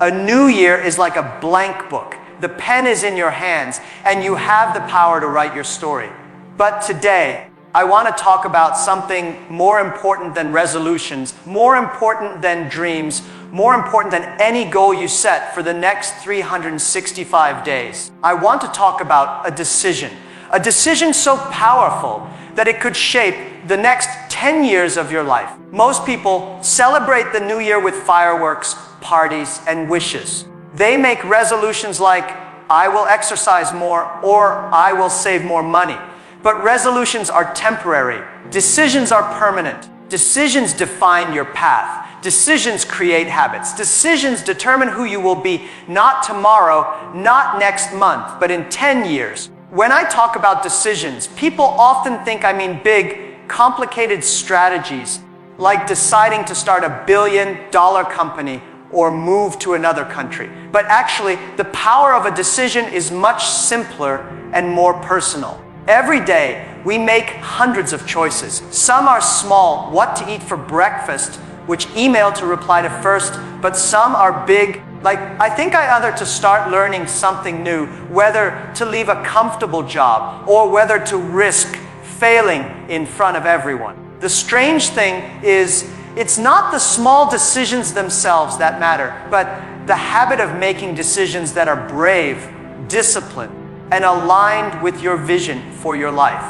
A new year is like a blank book. The pen is in your hands, and you have the power to write your story. But today, I want to talk about something more important than resolutions, more important than dreams, more important than any goal you set for the next 365 days. I want to talk about a decision so powerful that it could shape the next 10 years of your life. Most people celebrate the new year with fireworks, parties, and wishes. They make resolutions like, I will exercise more, or I will save more money. But resolutions are temporary. Decisions are permanent. Decisions define your path. Decisions create habits. Decisions determine who you will be, not tomorrow, not next month, but in 10 years. When I talk about decisions, people often think I mean big, complicated strategies, like deciding to start a billion-dollar company or move to another country. But actually, the power of a decision is much simpler and more personal. Every day, we make hundreds of choices. Some are small, what to eat for breakfast, which email to reply to first, but some are big, like I think I ought to start learning something new, whether to leave a comfortable job or whether to risk failing in front of everyone. The strange thing is, it's not the small decisions themselves that matter, but the habit of making decisions that are brave, disciplined, and aligned with your vision for your life.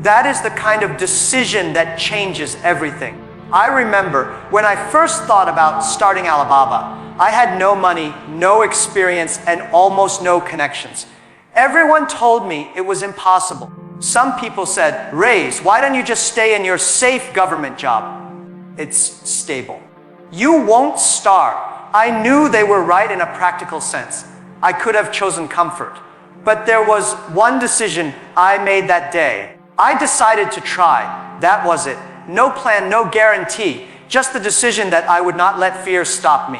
That is the kind of decision that changes everything. I remember when I first thought about starting Alibaba, I had no money, no experience, and almost no connections. Everyone told me it was impossible. Some people said, Raise, why don't you just stay in your safe government job? It's stable. You won't starve. I knew they were right in a practical sense. I could have chosen comfort. But there was one decision I made that day. I decided to try. That was it. No plan, no guarantee. Just the decision that I would not let fear stop me.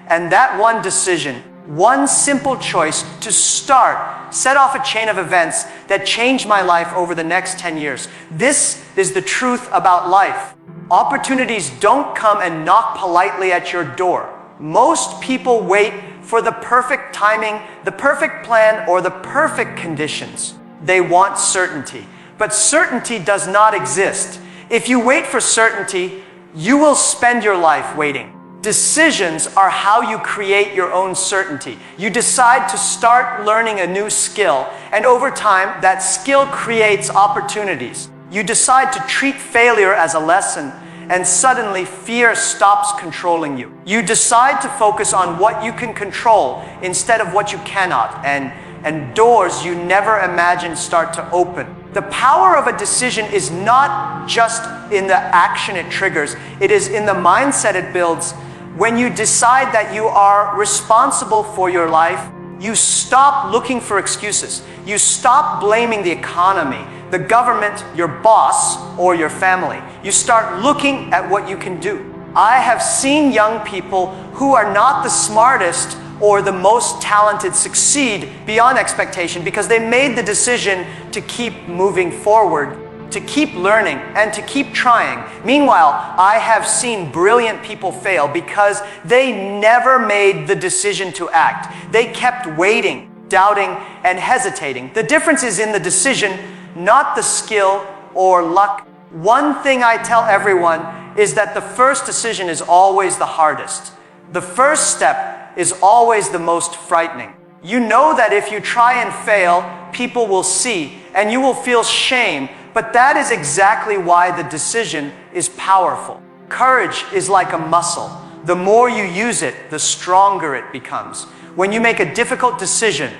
And that one decision, one simple choice to start, set off a chain of events that changed my life over the next 10 years. This is the truth about life. Opportunities don't come and knock politely at your door. Most people wait for the perfect timing, the perfect plan, or the perfect conditions. They want certainty. But certainty does not exist. If you wait for certainty, you will spend your life waiting. Decisions are how you create your own certainty. You decide to start learning a new skill, and over time, that skill creates opportunities. You decide to treat failure as a lesson, and suddenly fear stops controlling you. You decide to focus on what you can control instead of what you cannot, and doors you never imagined start to open. The power of a decision is not just in the action it triggers, it is in the mindset it builds. When you decide that you are responsible for your life, you stop looking for excuses. You stop blaming the economy, the government, your boss, or your family. You start looking at what you can do. I have seen young people who are not the smartest or the most talented succeed beyond expectation because they made the decision to keep moving forward, to keep learning, and to keep trying. Meanwhile, I have seen brilliant people fail because they never made the decision to act. They kept waiting, doubting, and hesitating. The difference is in the decision, not the skill or luck. One thing I tell everyone is that the first decision is always the hardest. The first step is always the most frightening. You know that if you try and fail, people will see, and you will feel shame, but that is exactly why the decision is powerful. Courage is like a muscle. The more you use it, the stronger it becomes. When you make a difficult decision,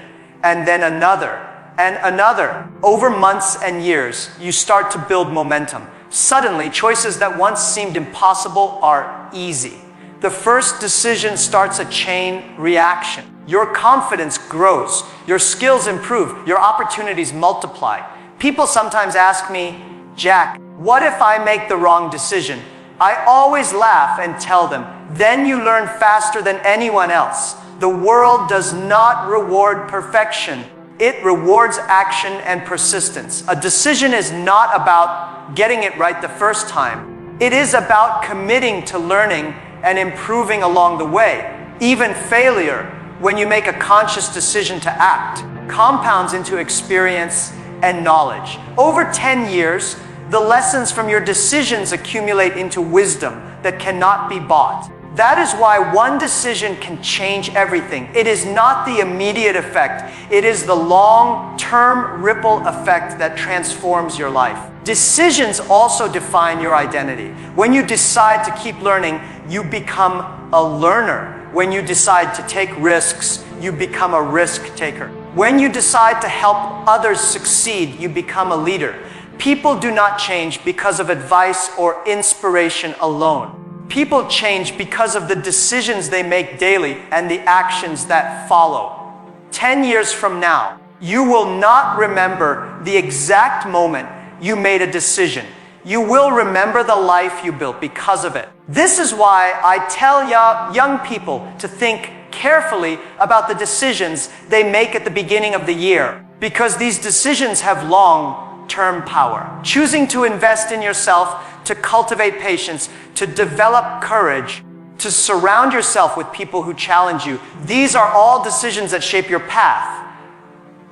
and then another, and another, over months and years, you start to build momentum. Suddenly, choices that once seemed impossible are easy. The first decision starts a chain reaction. Your confidence grows, your skills improve, your opportunities multiply. People sometimes ask me, Jack, what if I make the wrong decision? I always laugh and tell them, then you learn faster than anyone else. The world does not reward perfection. It rewards action and persistence. A decision is not about getting it right the first time. It is about committing to learning and improving along the way. Even failure, when you make a conscious decision to act, compounds into experience and knowledge. Over 10 years, the lessons from your decisions accumulate into wisdom that cannot be bought. That is why one decision can change everything. It is not the immediate effect. It is the long-term ripple effect that transforms your life. Decisions also define your identity. When you decide to keep learning, you become a learner. When you decide to take risks, you become a risk taker. When you decide to help others succeed, you become a leader. People do not change because of advice or inspiration alone. People change because of the decisions they make daily and the actions that follow. 10 years from now, you will not remember the exact moment you made a decision. You will remember the life you built because of it. This is why I tell young people to think carefully about the decisions they make at the beginning of the year, because these decisions have long-term power. Choosing to invest in yourself, to cultivate patience, to develop courage, to surround yourself with people who challenge you. These are all decisions that shape your path.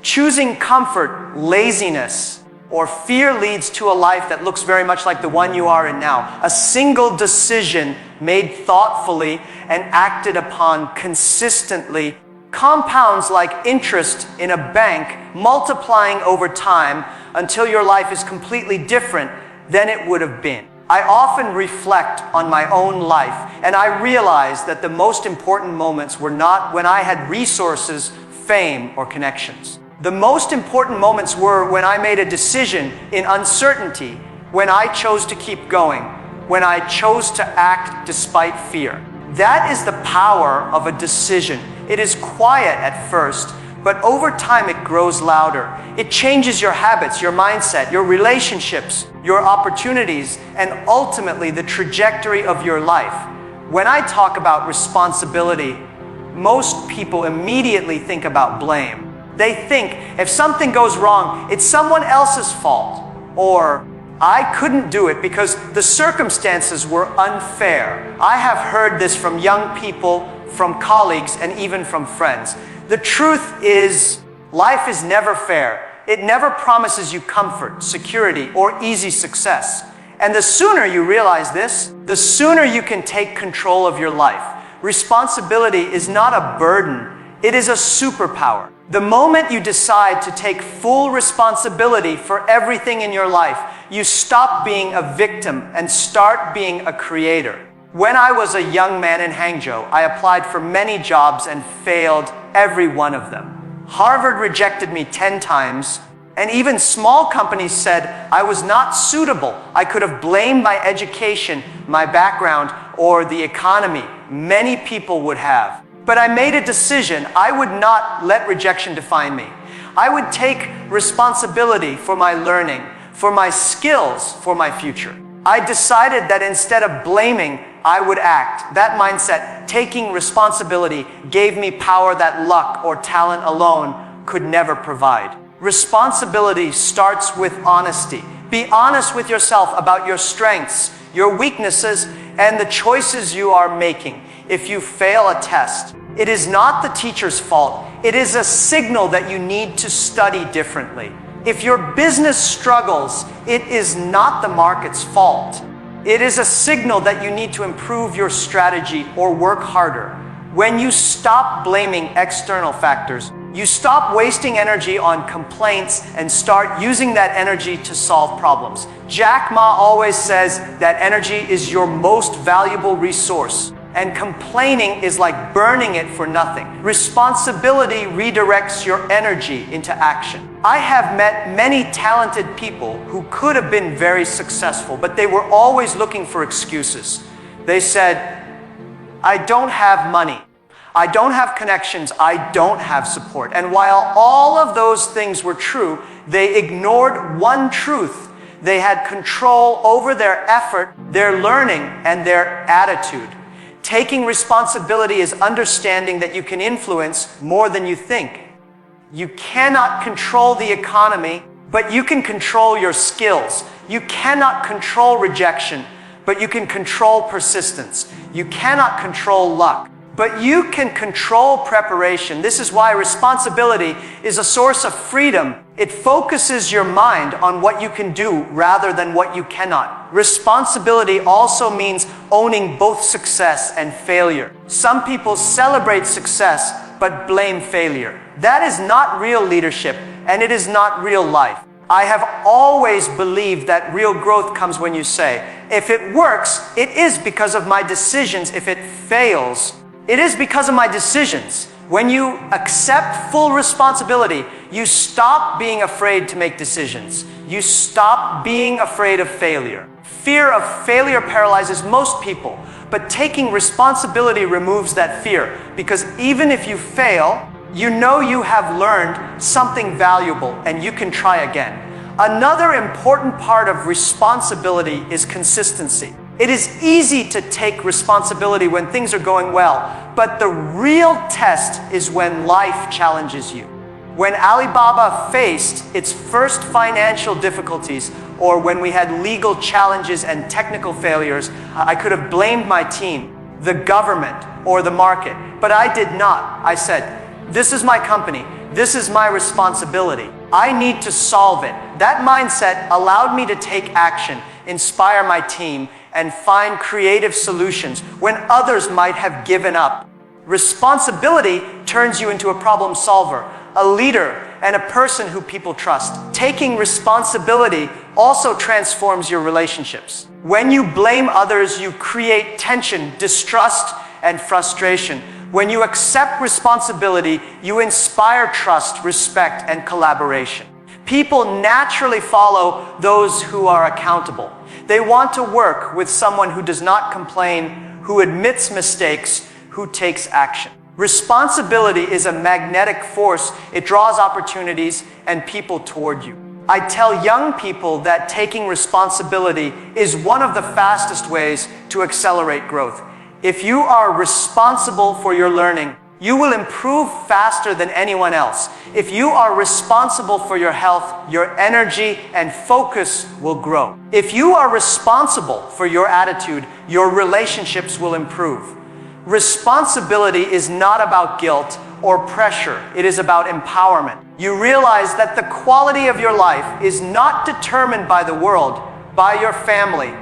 Choosing comfort, laziness, or fear leads to a life that looks very much like the one you are in now. A single decision made thoughtfully and acted upon consistently compounds like interest in a bank, multiplying over time until your life is completely different than it would have been. I often reflect on my own life, and I realize that the most important moments were not when I had resources, fame, or connections. The most important moments were when I made a decision in uncertainty, when I chose to keep going, when I chose to act despite fear. That is the power of a decision. It is quiet at first, but over time it grows louder. It changes your habits, your mindset, your relationships, your opportunities, and ultimately the trajectory of your life. When I talk about responsibility, most people immediately think about blame. They think if something goes wrong, it's someone else's fault, or I couldn't do it because the circumstances were unfair. I have heard this from young people, from colleagues, and even from friends. The truth is, life is never fair. It never promises you comfort, security, or easy success. And the sooner you realize this, the sooner you can take control of your life. Responsibility is not a burden, it is a superpower. The moment you decide to take full responsibility for everything in your life, you stop being a victim and start being a creator. When I was a young man in Hangzhou, I applied for many jobs and failed every one of them. Harvard rejected me 10 times, and even small companies said I was not suitable. I could have blamed my education, my background, or the economy. Many people would have. But I made a decision. I would not let rejection define me. I would take responsibility for my learning, for my skills, for my future. I decided that instead of blaming, I would act. That mindset, taking responsibility, gave me power that luck or talent alone could never provide. Responsibility starts with honesty. Be honest with yourself about your strengths, your weaknesses, and the choices you are making. If you fail a test, it is not the teacher's fault. It is a signal that you need to study differently. If your business struggles, it is not the market's fault. It is a signal that you need to improve your strategy or work harder. When you stop blaming external factors, you stop wasting energy on complaints and start using that energy to solve problems. Jack Ma always says that energy is your most valuable resource, and complaining is like burning it for nothing. Responsibility redirects your energy into action. I have met many talented people who could have been very successful, but they were always looking for excuses. They said, I don't have money. I don't have connections. I don't have support. And while all of those things were true, they ignored one truth. They had control over their effort, their learning, and their attitude. Taking responsibility is understanding that you can influence more than you think. You cannot control the economy, but you can control your skills. You cannot control rejection, but you can control persistence. You cannot control luck, but you can control preparation. This is why responsibility is a source of freedom. It focuses your mind on what you can do rather than what you cannot. Responsibility also means owning both success and failure. Some people celebrate success but blame failure. That is not real leadership, and it is not real life. I have always believed that real growth comes when you say, if it works, it is because of my decisions. If it fails, it is because of my decisions. When you accept full responsibility, you stop being afraid to make decisions. You stop being afraid of failure. Fear of failure paralyzes most people, but taking responsibility removes that fear, because even if you fail, you know you have learned something valuable and you can try again. Another important part of responsibility is consistency. It is easy to take responsibility when things are going well, but the real test is when life challenges you. When Alibaba faced its first financial difficulties, or when we had legal challenges and technical failures, I could have blamed my team, the government, or the market, but I did not. I said, this is my company. This is my responsibility. I need to solve it. That mindset allowed me to take action, inspire my team, and find creative solutions when others might have given up. Responsibility turns you into a problem solver, a leader, and a person who people trust. Taking responsibility also transforms your relationships. When you blame others, you create tension, distrust, and frustration. When you accept responsibility, you inspire trust, respect, and collaboration. People naturally follow those who are accountable. They want to work with someone who does not complain, who admits mistakes, who takes action. Responsibility is a magnetic force. It draws opportunities and people toward you. I tell young people that taking responsibility is one of the fastest ways to accelerate growth. If you are responsible for your learning, you will improve faster than anyone else. If you are responsible for your health, your energy and focus will grow. If you are responsible for your attitude, your relationships will improve. Responsibility is not about guilt or pressure. It is about empowerment. You realize that the quality of your life is not determined by the world, by your family,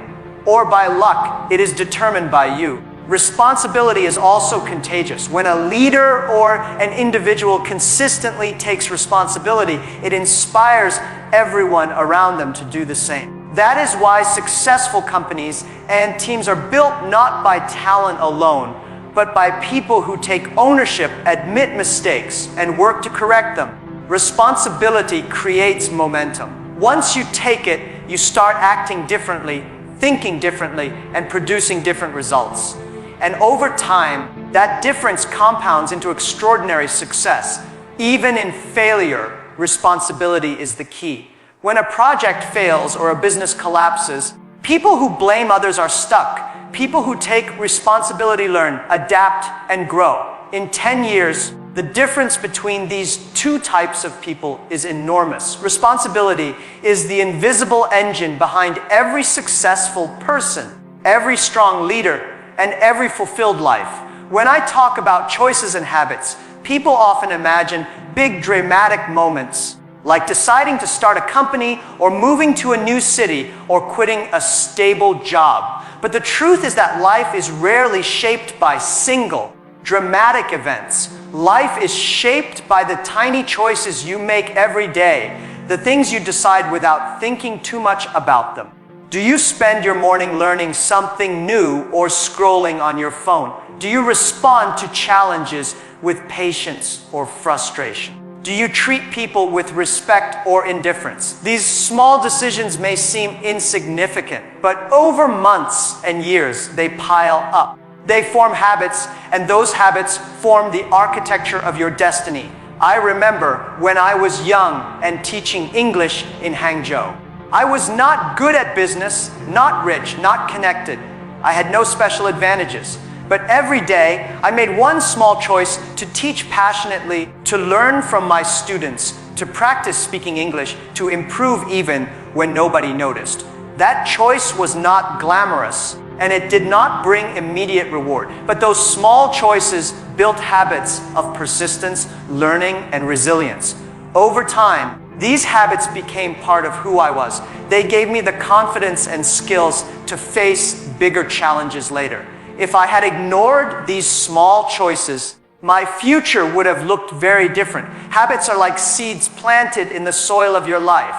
or by luck. It is determined by you. Responsibility is also contagious. When a leader or an individual consistently takes responsibility, it inspires everyone around them to do the same. That is why successful companies and teams are built not by talent alone, but by people who take ownership, admit mistakes, and work to correct them. Responsibility creates momentum. Once you take it, you start acting differently, thinking differently, and producing different results. And over time, that difference compounds into extraordinary success. Even in failure, responsibility is the key. When a project fails or a business collapses, people who blame others are stuck. People who take responsibility learn, adapt, and grow. In 10 years, the difference between these two types of people is enormous. Responsibility is the invisible engine behind every successful person, every strong leader, and every fulfilled life. When I talk about choices and habits, people often imagine big dramatic moments, like deciding to start a company or moving to a new city or quitting a stable job. But the truth is that life is rarely shaped by single, dramatic events. Life is shaped by the tiny choices you make every day, the things you decide without thinking too much about them. Do you spend your morning learning something new or scrolling on your phone? Do you respond to challenges with patience or frustration? Do you treat people with respect or indifference? These small decisions may seem insignificant, but over months and years, they pile up. They form habits, and those habits form the architecture of your destiny. I remember when I was young and teaching English in Hangzhou. I was not good at business, not rich, not connected. I had no special advantages. But every day, I made one small choice to teach passionately, to learn from my students, to practice speaking English, to improve even when nobody noticed. That choice was not glamorous. and it did not bring immediate reward. But those small choices built habits of persistence, learning, and resilience. Over time, these habits became part of who I was. They gave me the confidence and skills to face bigger challenges later. If I had ignored these small choices, my future would have looked very different. Habits are like seeds planted in the soil of your life.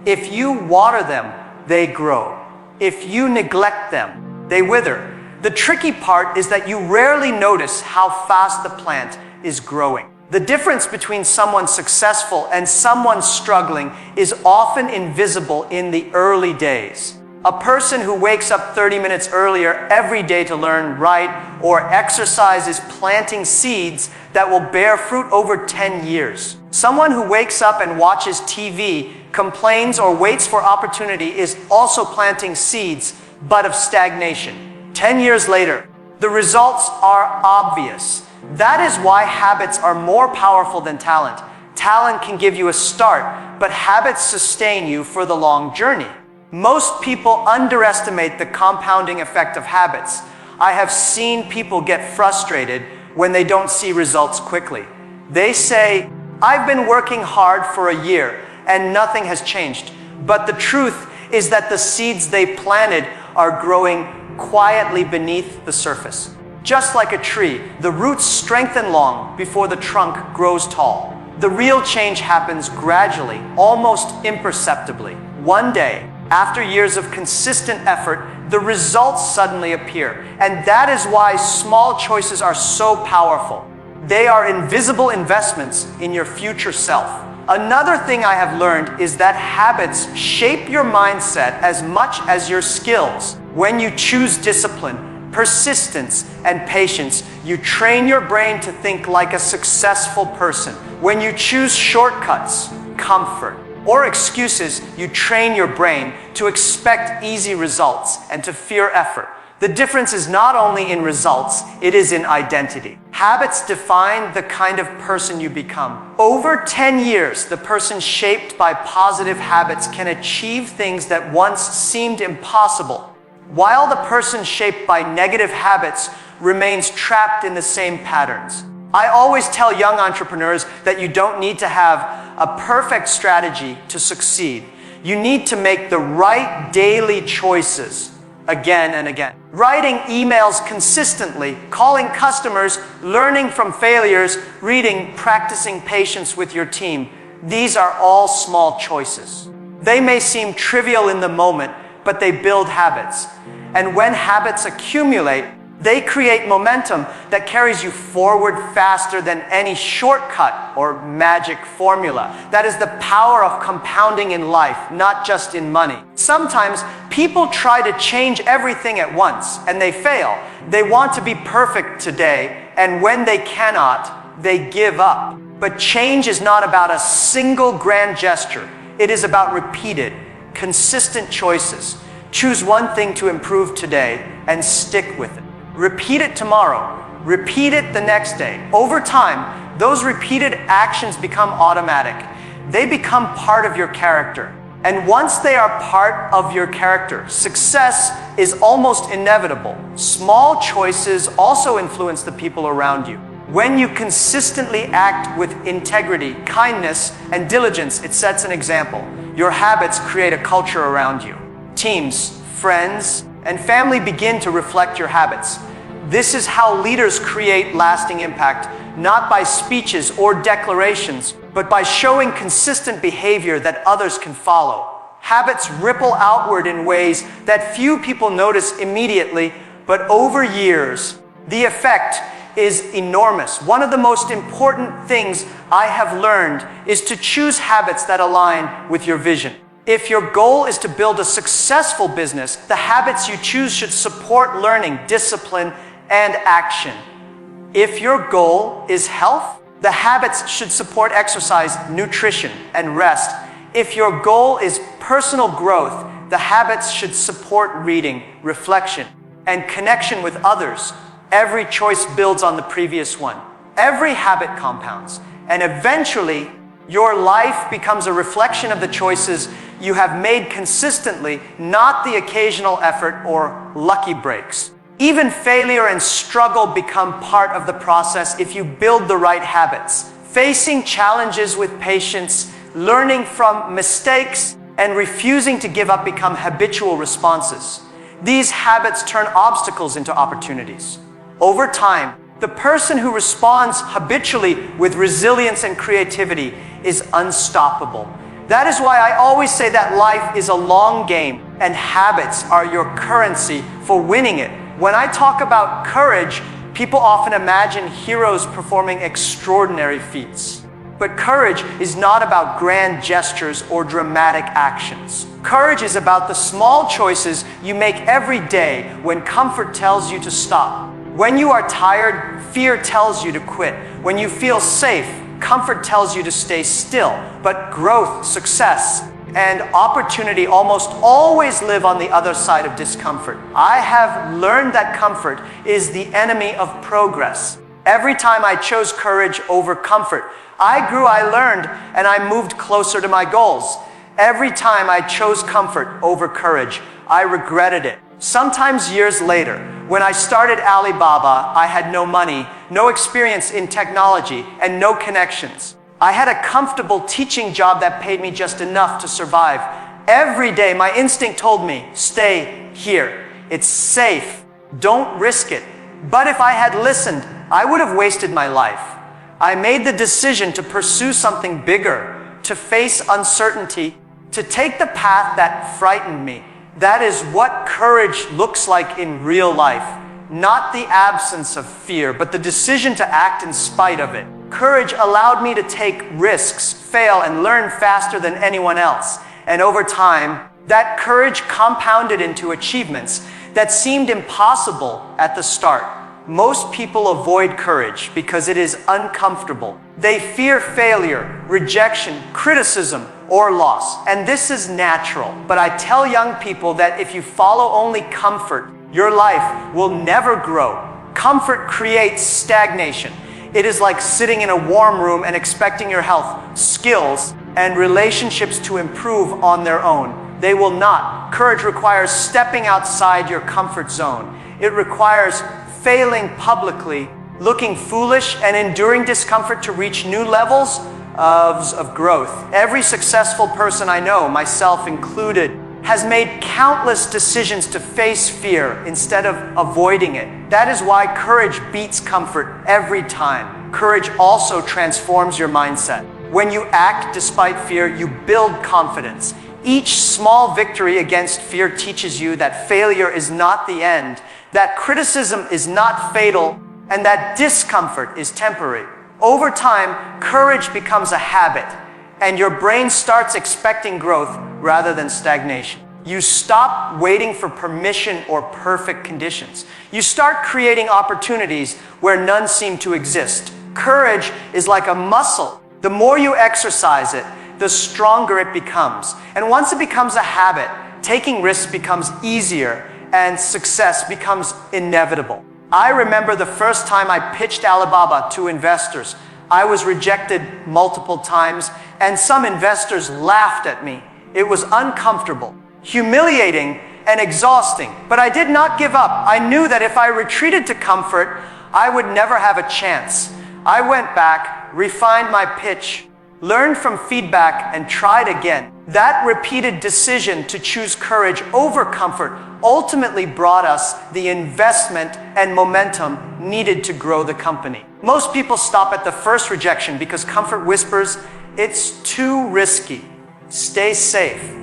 If you water them, they grow. If you neglect them, they wither. The tricky part is that you rarely notice how fast the plant is growing. The difference between someone successful and someone struggling is often invisible in the early days. A person who wakes up 30 minutes earlier every day to learn, write, or exercise is planting seeds that will bear fruit over 10 years. Someone who wakes up and watches TV, complains, or waits for opportunity is also planting seeds, but of stagnation. 10 years later, the results are obvious. That is why habits are more powerful than talent. Talent can give you a start, but habits sustain you for the long journey. Most people underestimate the compounding effect of habits. I have seen people get frustrated when they don't see results quickly. They say, "I've been working hard for a year and nothing has changed." But the truth is that the seeds they planted are growing quietly beneath the surface. Just like a tree, the roots strengthen long before the trunk grows tall. The real change happens gradually, almost imperceptibly. One day, after years of consistent effort, the results suddenly appear. And that is why small choices are so powerful. They are invisible investments in your future self. Another thing I have learned is that habits shape your mindset as much as your skills. When you choose discipline, persistence, and patience, you train your brain to think like a successful person. When you choose shortcuts, comfort, or excuses, you train your brain to expect easy results and to fear effort. The difference is not only in results, it is in identity. Habits define the kind of person you become. Over 10 years, the person shaped by positive habits can achieve things that once seemed impossible, while the person shaped by negative habits remains trapped in the same patterns. I always tell young entrepreneurs that you don't need to have a perfect strategy to succeed. You need to make the right daily choices again and again. Writing emails consistently, calling customers, learning from failures, reading, practicing patience with your team. These are all small choices. They may seem trivial in the moment, but they build habits. And when habits accumulate, they create momentum that carries you forward faster than any shortcut or magic formula. That is the power of compounding in life, not just in money. Sometimes people try to change everything at once and they fail. They want to be perfect today, and when they cannot, they give up. But change is not about a single grand gesture. It is about repeated, consistent choices. Choose one thing to improve today and stick with it. Repeat it tomorrow. Repeat it the next day. Over time, those repeated actions become automatic. They become part of your character. And once they are part of your character, success is almost inevitable. Small choices also influence the people around you. When you consistently act with integrity, kindness, and diligence, it sets an example. Your habits create a culture around you. Teams, friends, and family begin to reflect your habits. This is how leaders create lasting impact, not by speeches or declarations, but by showing consistent behavior that others can follow. Habits ripple outward in ways that few people notice immediately, but over years, the effect is enormous. One of the most important things I have learned is to choose habits that align with your vision. If your goal is to build a successful business, the habits you choose should support learning, discipline, and action. If your goal is health, the habits should support exercise, nutrition, and rest. If your goal is personal growth, the habits should support reading, reflection, and connection with others. Every choice builds on the previous one. Every habit compounds, and eventually, your life becomes a reflection of the choices you have made consistently, not the occasional effort or lucky breaks. Even failure and struggle become part of the process if you build the right habits. Facing challenges with patience, learning from mistakes, and refusing to give up become habitual responses. These habits turn obstacles into opportunities. Over time, the person who responds habitually with resilience and creativity is unstoppable. That is why I always say that life is a long game, and habits are your currency for winning it. When I talk about courage, people often imagine heroes performing extraordinary feats. But courage is not about grand gestures or dramatic actions. Courage is about the small choices you make every day when comfort tells you to stop. When you are tired, fear tells you to quit. When you feel safe, comfort tells you to stay still. But growth, success, and opportunity almost always live on the other side of discomfort. I have learned that comfort is the enemy of progress. Every time I chose courage over comfort, I grew, I learned, and I moved closer to my goals. Every time I chose comfort over courage, I regretted it. Sometimes years later, when I started Alibaba, I had no money, no experience in technology, and no connections. I had a comfortable teaching job that paid me just enough to survive. Every day, my instinct told me, stay here. It's safe. Don't risk it. But if I had listened, I would have wasted my life. I made the decision to pursue something bigger, to face uncertainty, to take the path that frightened me. That is what courage looks like in real life. Not the absence of fear, but the decision to act in spite of it. Courage allowed me to take risks, fail, and learn faster than anyone else. And over time, that courage compounded into achievements that seemed impossible at the start. Most people avoid courage because it is uncomfortable. They fear failure, rejection, criticism, or loss. And this is natural. But I tell young people that if you follow only comfort, your life will never grow. Comfort creates stagnation. It is like sitting in a warm room and expecting your health, skills, and relationships to improve on their own. They will not. Courage requires stepping outside your comfort zone. It requires failing publicly, looking foolish, and enduring discomfort to reach new levels of growth. Every successful person I know, myself included, has made countless decisions to face fear instead of avoiding it. That is why courage beats comfort every time. Courage also transforms your mindset. When you act despite fear, you build confidence. Each small victory against fear teaches you that failure is not the end, that criticism is not fatal, and that discomfort is temporary. Over time, courage becomes a habit, and your brain starts expecting growth rather than stagnation. You stop waiting for permission or perfect conditions. You start creating opportunities where none seem to exist. Courage is like a muscle. The more you exercise it, the stronger it becomes. And once it becomes a habit, taking risks becomes easier and success becomes inevitable. I remember the first time I pitched Alibaba to investors. I was rejected multiple times, and some investors laughed at me. It was uncomfortable, humiliating, and exhausting. But I did not give up. I knew that if I retreated to comfort, I would never have a chance. I went back, refined my pitch, learned from feedback, and tried again. That repeated decision to choose courage over comfort ultimately brought us the investment and momentum needed to grow the company. Most people stop at the first rejection because comfort whispers, it's too risky. Stay safe.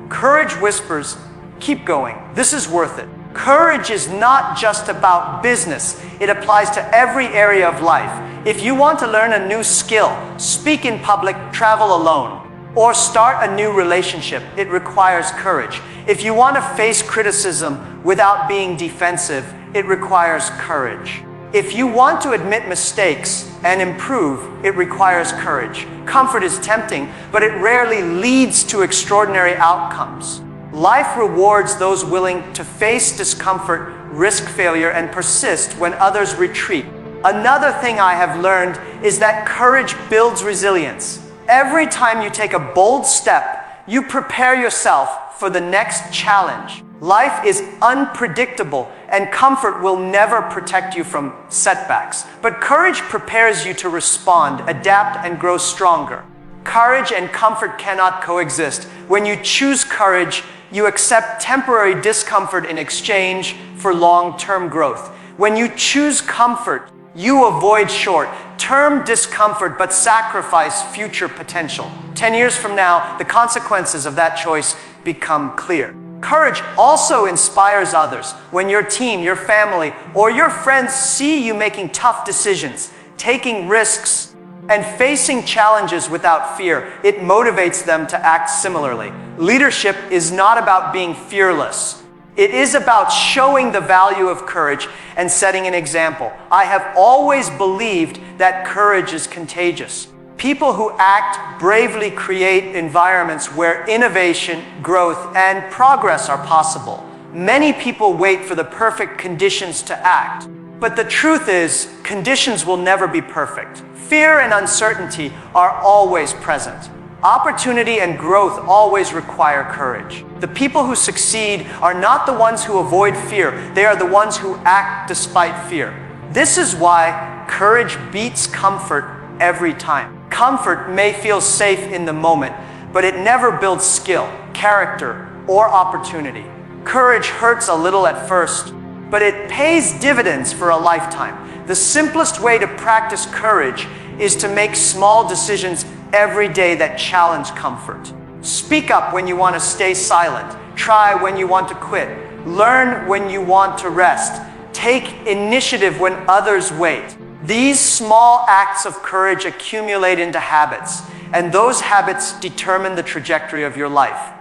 Courage whispers, keep going. This is worth it. Courage is not just about business. It applies to every area of life. If you want to learn a new skill, speak in public, travel alone, or start a new relationship, it requires courage. If you want to face criticism without being defensive, it requires courage. If you want to admit mistakes and improve, it requires courage. Comfort is tempting, but it rarely leads to extraordinary outcomes. Life rewards those willing to face discomfort, risk failure, and persist when others retreat. Another thing I have learned is that courage builds resilience. Every time you take a bold step, You prepare yourself for the next challenge. Life is unpredictable, and comfort will never protect you from setbacks. But courage prepares you to respond, adapt, and grow stronger. Courage and comfort cannot coexist. When you choose courage, you accept temporary discomfort in exchange for long-term growth. When you choose comfort, you avoid short-term discomfort but sacrifice future potential. 10 years from now, the consequences of that choice become clear. Courage also inspires others. When your team, your family, or your friends see you making tough decisions, taking risks, and facing challenges without fear, it motivates them to act similarly. Leadership is not about being fearless. It is about showing the value of courage and setting an example. I have always believed that courage is contagious. People who act bravely create environments where innovation, growth, and progress are possible. Many people wait for the perfect conditions to act. But the truth is, conditions will never be perfect. Fear and uncertainty are always present. Opportunity and growth always require courage. The people who succeed are not the ones who avoid fear. They are the ones who act despite fear. This is why courage beats comfort every time. Comfort may feel safe in the moment, but it never builds skill, character, or opportunity. Courage hurts a little at first, but it pays dividends for a lifetime. The simplest way to practice courage is to make small decisions every day that challenge comfort. Speak up when you want to stay silent. Try when you want to quit. Learn when you want to rest. Take initiative when others wait. These small acts of courage accumulate into habits, and those habits determine the trajectory of your life.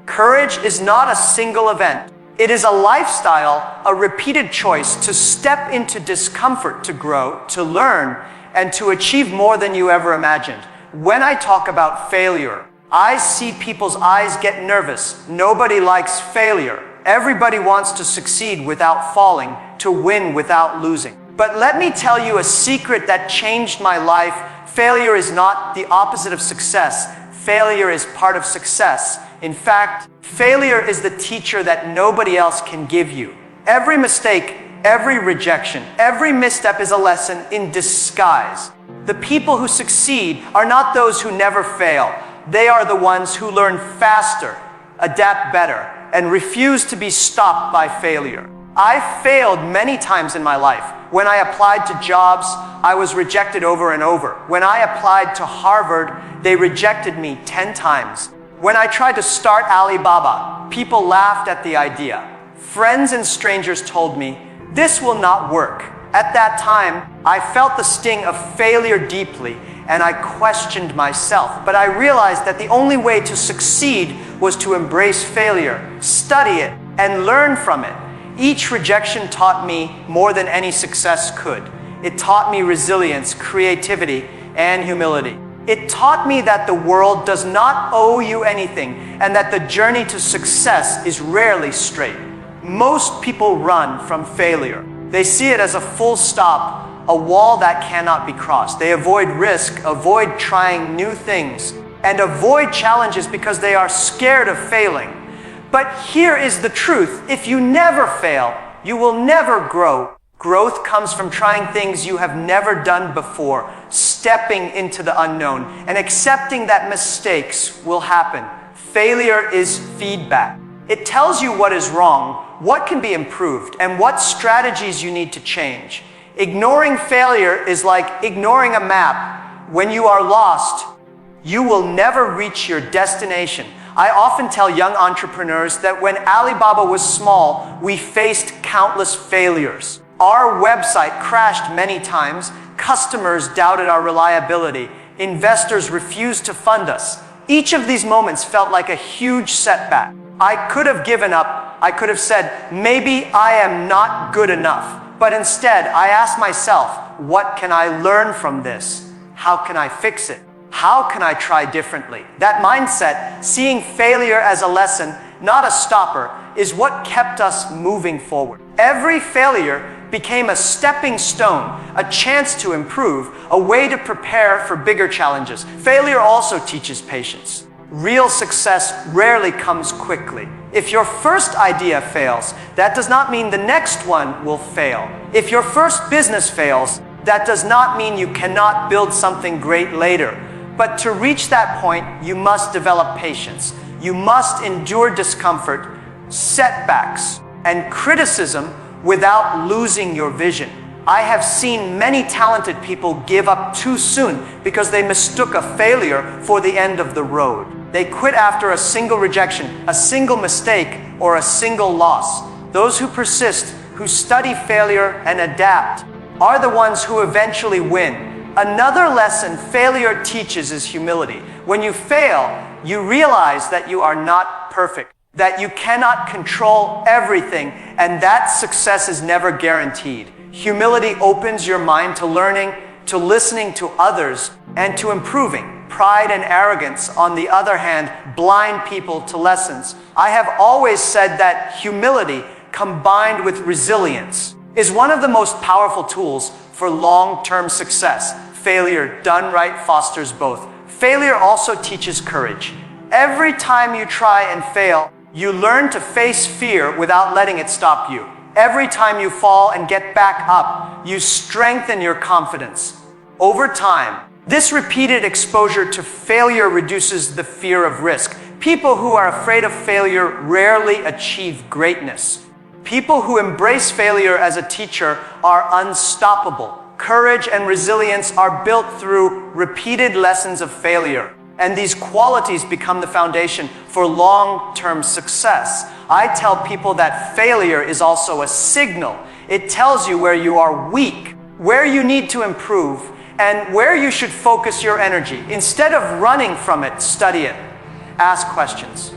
Courage is not a single event. It is a lifestyle, a repeated choice to step into discomfort, to grow, to learn, and to achieve more than you ever imagined. When I talk about failure, I see people's eyes get nervous. Nobody likes failure. Everybody wants to succeed without falling, to win without losing. But let me tell you a secret that changed my life. Failure is not the opposite of success. Failure is part of success. In fact, failure is the teacher that nobody else can give you. Every mistake, every rejection, every misstep is a lesson in disguise. The people who succeed are not those who never fail. They are the ones who learn faster, adapt better, and refuse to be stopped by failure. I failed many times in my life. When I applied to jobs, I was rejected over and over. When I applied to Harvard, they rejected me 10 times. When I tried to start Alibaba, people laughed at the idea. Friends and strangers told me, "This will not work." At that time, I felt the sting of failure deeply, and I questioned myself. But I realized that the only way to succeed was to embrace failure, study it, and learn from it. Each rejection taught me more than any success could. It taught me resilience, creativity, and humility. It taught me that the world does not owe you anything, and that the journey to success is rarely straight. Most people run from failure. They see it as a full stop, a wall that cannot be crossed. They avoid risk, avoid trying new things, and avoid challenges because they are scared of failing. But here is the truth. If you never fail, you will never grow. Growth comes from trying things you have never done before, stepping into the unknown, and accepting that mistakes will happen. Failure is feedback. It tells you what is wrong, what can be improved, and what strategies you need to change. Ignoring failure is like ignoring a map. When you are lost, you will never reach your destination. I often tell young entrepreneurs that when Alibaba was small, we faced countless failures. Our website crashed many times, customers doubted our reliability, investors refused to fund us. Each of these moments felt like a huge setback. I could have given up. I could have said, maybe I am not good enough. But instead, I asked myself, what can I learn from this? How can I fix it? How can I try differently? That mindset, seeing failure as a lesson, not a stopper, is what kept us moving forward. Every failure became a stepping stone, a chance to improve, a way to prepare for bigger challenges. Failure also teaches patience. Real success rarely comes quickly. If your first idea fails, that does not mean the next one will fail. If your first business fails, that does not mean you cannot build something great later. But to reach that point, you must develop patience. You must endure discomfort, setbacks, and criticism without losing your vision. I have seen many talented people give up too soon because they mistook a failure for the end of the road. They quit after a single rejection, a single mistake, or a single loss. Those who persist, who study failure and adapt, are the ones who eventually win. Another lesson failure teaches is humility. When you fail, you realize that you are not perfect, that you cannot control everything, and that success is never guaranteed. Humility opens your mind to learning, to listening to others, and to improving. Pride and arrogance, on the other hand, blind people to lessons. I have always said that humility, combined with resilience, is one of the most powerful tools for long-term success. Failure done right fosters both. Failure also teaches courage. Every time you try and fail, you learn to face fear without letting it stop you. Every time you fall and get back up, you strengthen your confidence. Over time, this repeated exposure to failure reduces the fear of risk. People who are afraid of failure rarely achieve greatness. People who embrace failure as a teacher are unstoppable. Courage and resilience are built through repeated lessons of failure, and these qualities become the foundation for long-term success. I tell people that failure is also a signal. It tells you where you are weak, where you need to improve, and where you should focus your energy. Instead of running from it, study it. Ask questions.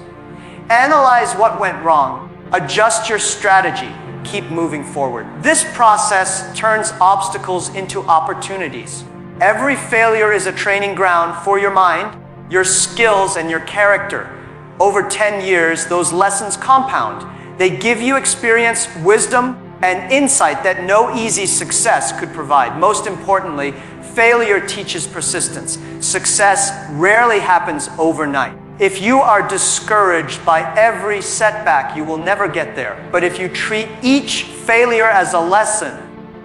Analyze what went wrong. Adjust your strategy. Keep moving forward. This process turns obstacles into opportunities. Every failure is a training ground for your mind, your skills, and your character. Over 10 years, those lessons compound. They give you experience, wisdom, and insight that no easy success could provide. Most importantly, failure teaches persistence. Success rarely happens overnight. If you are discouraged by every setback, you will never get there. But if you treat each failure as a lesson,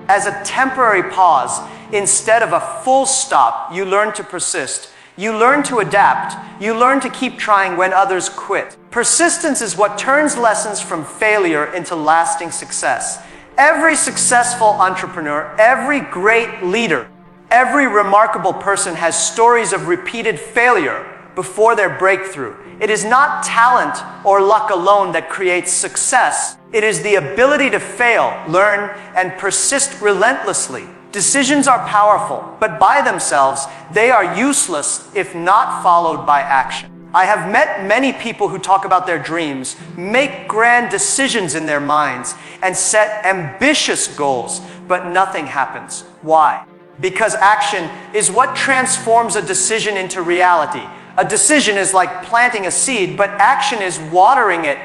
as a temporary pause, instead of a full stop, you learn to persist. You learn to adapt. You learn to keep trying when others quit. Persistence is what turns lessons from failure into lasting success. Every successful entrepreneur, every great leader, every remarkable person has stories of repeated failure before their breakthrough. It is not talent or luck alone that creates success. It is the ability to fail, learn, and persist relentlessly. Decisions are powerful, but by themselves, they are useless if not followed by action. I have met many people who talk about their dreams, make grand decisions in their minds, and set ambitious goals, but nothing happens. Why? Because action is what transforms a decision into reality. A decision is like planting a seed, but action is watering it,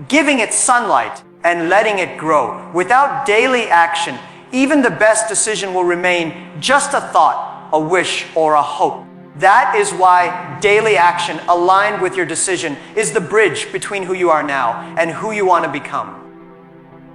giving it sunlight, and letting it grow. Without daily action, even the best decision will remain just a thought, a wish, or a hope. That is why daily action aligned with your decision is the bridge between who you are now and who you want to become.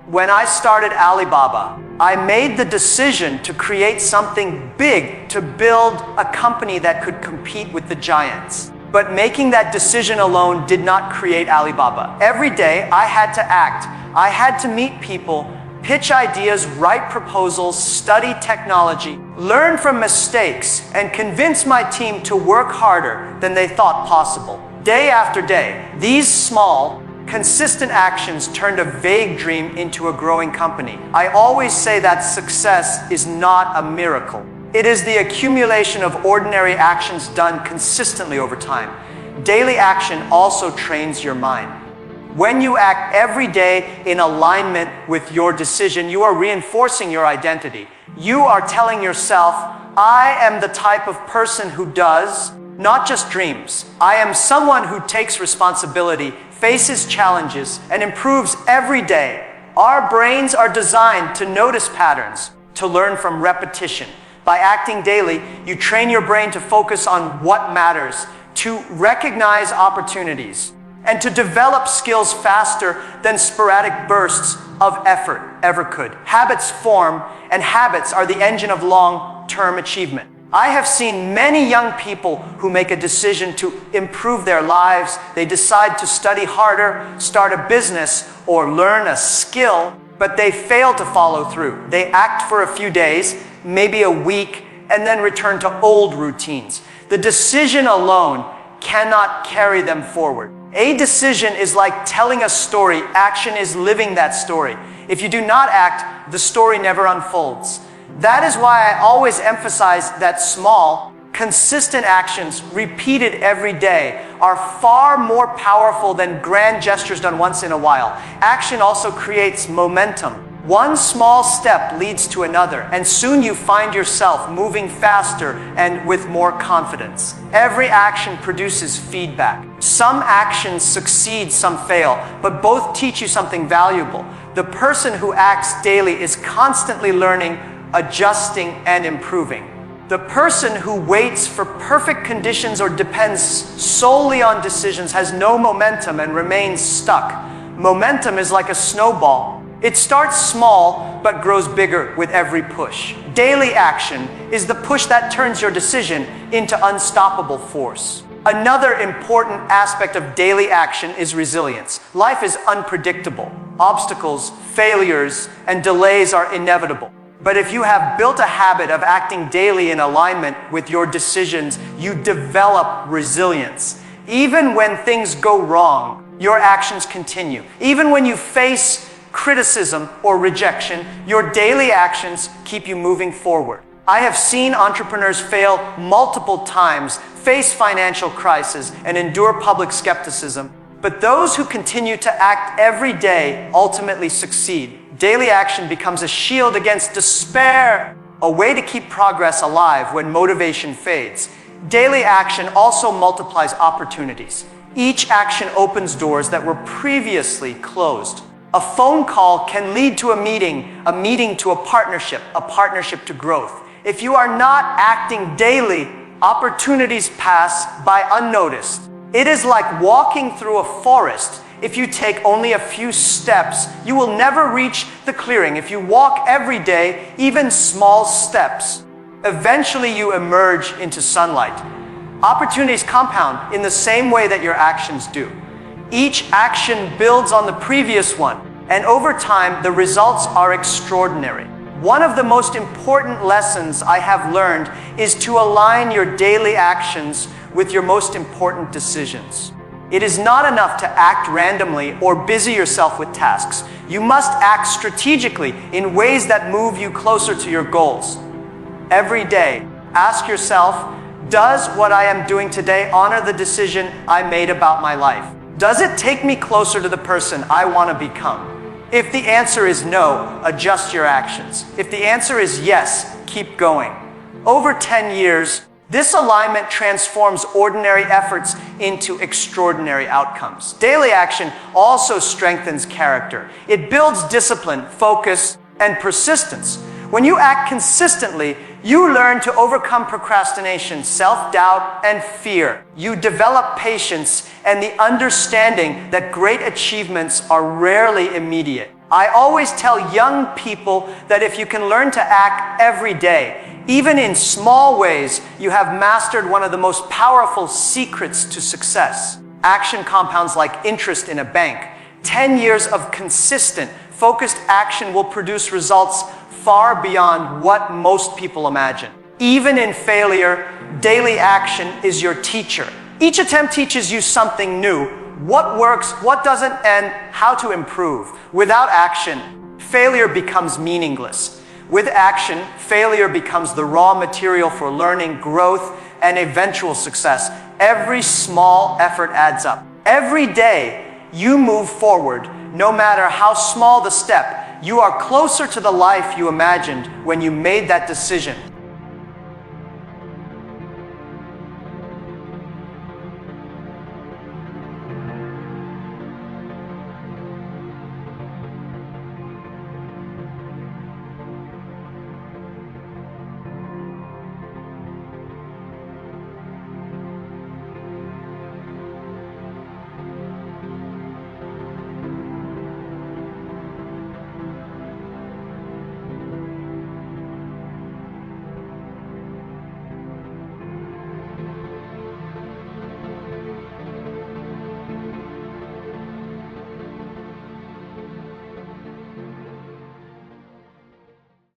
When I started Alibaba, I made the decision to create something big, to build a company that could compete with the giants. But making that decision alone did not create Alibaba. Every day I had to act. I had to meet people, pitch ideas, write proposals, study technology, learn from mistakes, and convince my team to work harder than they thought possible. Day after day, these small, consistent actions turned a vague dream into a growing company. I always say that success is not a miracle. It is the accumulation of ordinary actions done consistently over time. Daily action also trains your mind. When you act every day in alignment with your decision, you are reinforcing your identity. You are telling yourself, I am the type of person who does, not just dreams. I am someone who takes responsibility, faces challenges, and improves every day. Our brains are designed to notice patterns, to learn from repetition. By acting daily, you train your brain to focus on what matters, to recognize opportunities, and to develop skills faster than sporadic bursts of effort ever could. Habits form, and habits are the engine of long-term achievement. I have seen many young people who make a decision to improve their lives. They decide to study harder, start a business, or learn a skill, but they fail to follow through. They act for a few days, maybe a week, and then return to old routines. The decision alone cannot carry them forward. A decision is like telling a story. Action is living that story. If you do not act, the story never unfolds. That is why I always emphasize that small, consistent actions repeated every day are far more powerful than grand gestures done once in a while. Action also creates momentum. One small step leads to another, and soon you find yourself moving faster and with more confidence. Every action produces feedback. Some actions succeed, some fail, but both teach you something valuable. The person who acts daily is constantly learning, adjusting, and improving. The person who waits for perfect conditions or depends solely on decisions has no momentum and remains stuck. Momentum is like a snowball. It starts small, but grows bigger with every push. Daily action is the push that turns your decision into unstoppable force. Another important aspect of daily action is resilience. Life is unpredictable. Obstacles, failures, and delays are inevitable. But if you have built a habit of acting daily in alignment with your decisions, you develop resilience. Even when things go wrong, your actions continue. Even when you face criticism or rejection, your daily actions keep you moving forward. I have seen entrepreneurs fail multiple times, face financial crisis, and endure public skepticism. But those who continue to act every day ultimately succeed. Daily action becomes a shield against despair, a way to keep progress alive when motivation fades. Daily action also multiplies opportunities. Each action opens doors that were previously closed. A phone call can lead to a meeting to a partnership to growth. If you are not acting daily, opportunities pass by unnoticed. It is like walking through a forest. If you take only a few steps, you will never reach the clearing. If you walk every day, even small steps, eventually you emerge into sunlight. Opportunities compound in the same way that your actions do. Each action builds on the previous one, and over time, the results are extraordinary. One of the most important lessons I have learned is to align your daily actions with your most important decisions. It is not enough to act randomly or busy yourself with tasks. You must act strategically in ways that move you closer to your goals. Every day, ask yourself, does what I am doing today honor the decision I made about my life? Does it take me closer to the person I want to become? If the answer is no, adjust your actions. If the answer is yes, keep going. Over 10 years, this alignment transforms ordinary efforts into extraordinary outcomes. Daily action also strengthens character. It builds discipline, focus, and persistence. When you act consistently, you learn to overcome procrastination, self-doubt, and fear. You develop patience and the understanding that great achievements are rarely immediate. I always tell young people that if you can learn to act every day, even in small ways, you have mastered one of the most powerful secrets to success. Action compounds like interest in a bank. 10 years of consistent, focused action will produce results far beyond what most people imagine. Even in failure, daily action is your teacher. Each attempt teaches you something new, what works, what doesn't, and how to improve. Without action, failure becomes meaningless. With action, failure becomes the raw material for learning, growth, and eventual success. Every small effort adds up. Every day you move forward, no matter how small the step, you are closer to the life you imagined when you made that decision.